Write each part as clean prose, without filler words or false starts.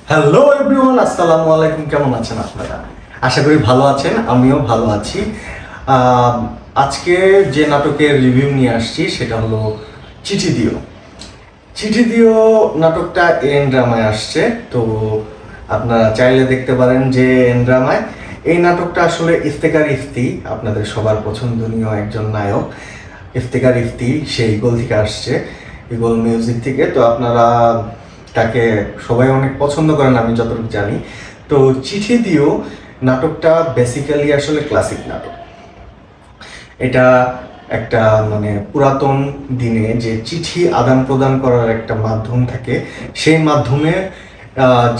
Hello everyone, আসসালামু আলাইকুম। কেমন আছেন আপনারা? আশা করি ভালো আছেন, আমিও ভালো আছি। আজকে যে নাটকের রিভিউ নিয়ে আসছি সেটা হলো চিঠি দিও। চিঠি দিও নাটকটা এন ড্রামায় আসছে, তো আপনারা চাইলে দেখতে পারেন যে এন ড্রামায়। এই নাটকটা আসলে ইফতেখার ইফতি, আপনাদের সবার পছন্দনীয় একজন নায়ক ইফতেখার ইফতি, সেই ইগল থেকে আসছে, ইগল মিউজিক থেকে। তো আপনারা তাকে সবাই অনেক পছন্দ করেন আমি যতটুকু জানি। তো চিঠি দিও নাটকটা বেসিক্যালি আসলে ক্লাসিক নাটক। এটা একটা মানে পুরাতন দিনে যে চিঠি আদান প্রদান করার একটা মাধ্যম থাকে, সেই মাধ্যমে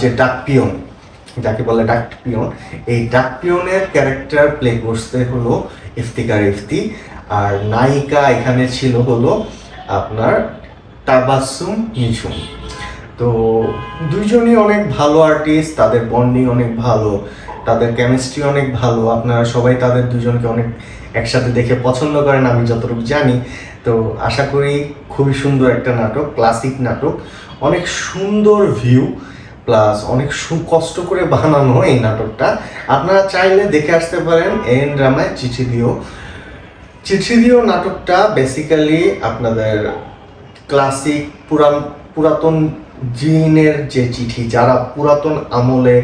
যে ডাকপিয়ন, যাকে বলে ডাকপিয়ন, এই ডাকপিয়নের ক্যারেক্টার প্লে করতে হলো ইফতিখার ইফতি। আর নায়িকা এখানে ছিল হলো আপনার তাবাসসুম নিঝুম। তো দুইজনই অনেক ভালো আর্টিস্ট, তাদের বন্ডিং অনেক ভালো, তাদের কেমিস্ট্রি অনেক ভালো। আপনারা সবাই তাদের দুজনকে অনেক একসাথে দেখে পছন্দ করেন আমি যতটুকু জানি। তো আশা করি খুবই সুন্দর একটা নাটক, ক্লাসিক নাটক, অনেক সুন্দর ভিউ, প্লাস অনেক কষ্ট করে বানানো এই নাটকটা। আপনারা চাইলে দেখে আসতে পারেন এন ড্রামায় চিঠি দিও। চিঠি দিও নাটকটা বেসিক্যালি আপনাদের ক্লাসিক পুরাতন জিনের যে চিঠি, যারা পুরাতন আমলে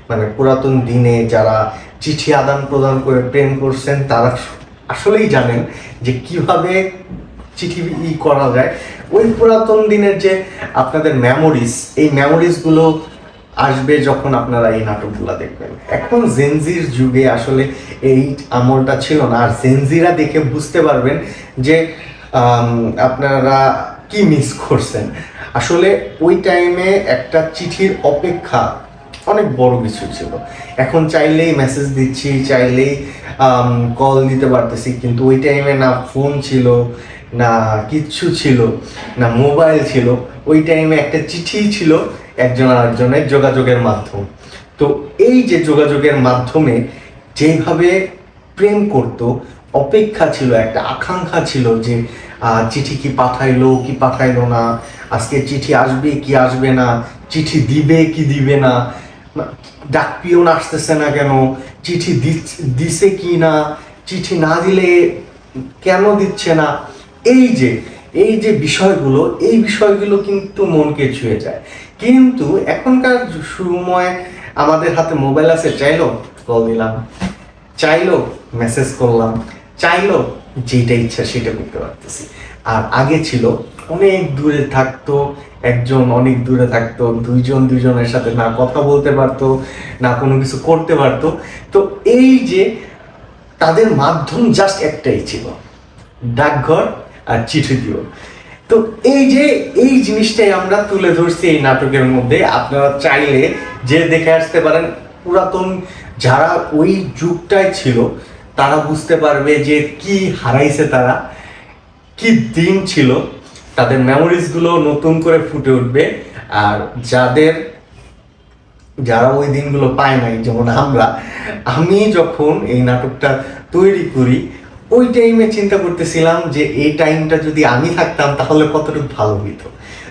মানে পুরাতন দিনে যারা চিঠি আদান প্রদান করে প্রেম করছেন, তারা আসলেই জানেন যে কিভাবে চিঠি করা যায়। ওই পুরাতন দিনের যে আপনাদের মেমোরিজ, এই মেমোরিজগুলো আসবে যখন আপনারা এই নাটকগুলো দেখবেন। এখন জেনজির যুগে আসলে এই আমলটা ছিল না, আর জেনজিরা দেখে বুঝতে পারবেন যে আপনারা কি মিস করছেন। আসলে ওই টাইমে একটা চিঠির অপেক্ষা অনেক বড় কিছু ছিল। এখন চাইলেই মেসেজ দিচ্ছি, চাইলেই কল দিতে পারতেছি, কিন্তু ওই টাইমে না ফোন ছিল, না কিচ্ছু ছিল, না মোবাইল ছিল। ওই টাইমে একটা চিঠি ছিল একজন আরেকজনের যোগাযোগের মাধ্যম। তো এই যে যোগাযোগের মাধ্যমে যেভাবে প্রেম করতো, অপেক্ষা ছিল, একটা আকাঙ্ক্ষা ছিল যে চিঠি কি পাঠাইলো না, আজকে চিঠি আসবে কি আসবে না, চিঠি দিবে কি দিবে না, ডাকপিয়ন আসতেছে না কেন, চিঠি দিছে কি না, চিঠি না দিলে কেন দিচ্ছে না। এই যে বিষয়গুলো, এই বিষয়গুলো কিন্তু মনকে ছুঁয়ে যায়। কিন্তু এখনকার সময় আমাদের হাতে মোবাইল আছে, চাইলো কল দিলাম, চাইলো মেসেজ করলাম, চাইলো যেটা ইচ্ছা সেটা করতে পারতেছি। আর আগে ছিল অনেক দূরে থাকতো একজন, অনেক দূরে থাকতো দুইজন, দুইজনের সাথে না কথা বলতে পারতো, না কোনো কিছু করতে পারতো। তো এই যে তাদের মাধ্যম জাস্ট একটাই ছিল, ডাকঘর আর চিঠি দিও। তো এই জিনিসটাই আমরা তুলে ধরছি এই নাটকের মধ্যে। আপনারা চাইলে যে দেখে আসতে পারেন। পুরাতন যারা ওই যুগটায় ছিল তারা বুঝতে পারবে যে কি হারাইছে তারা, কি দিন ছিল, তাদের মেমোরিজগুলো নতুন করে ফুটে উঠবে। আর যারা ওই দিনগুলো পায় নাই, যেমন আমি যখন এই নাটকটা তৈরি করি ওই টাইমে চিন্তা করতেছিলাম যে এই টাইমটা যদি আমি থাকতাম তাহলে কতটুকু ভালো হইতো।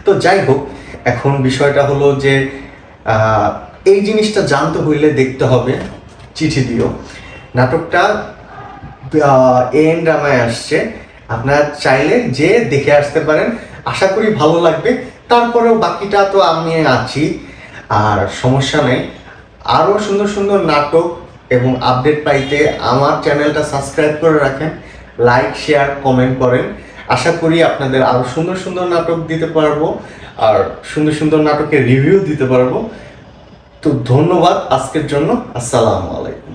তো যাই হোক, এখন বিষয়টা হলো যে এই জিনিসটা জানতে হইলে দেখতে হবে চিঠি দিও নাটকটা। এন ড্রামায় আসছে, আপনারা চাইলে যে দেখে আসতে পারেন, আশা করি ভালো লাগবে। তারপরেও বাকিটা তো আমি আছি, আর সমস্যা নেই। আরও সুন্দর সুন্দর নাটক এবং আপডেট পাইতে আমার চ্যানেলটা সাবস্ক্রাইব করে রাখেন, লাইক শেয়ার কমেন্ট করেন। আশা করি আপনাদের আরও সুন্দর সুন্দর নাটক দিতে পারবো, আর সুন্দর সুন্দর নাটকের রিভিউ দিতে পারবো। তো ধন্যবাদ আজকের জন্য। আসসালামু আলাইকুম।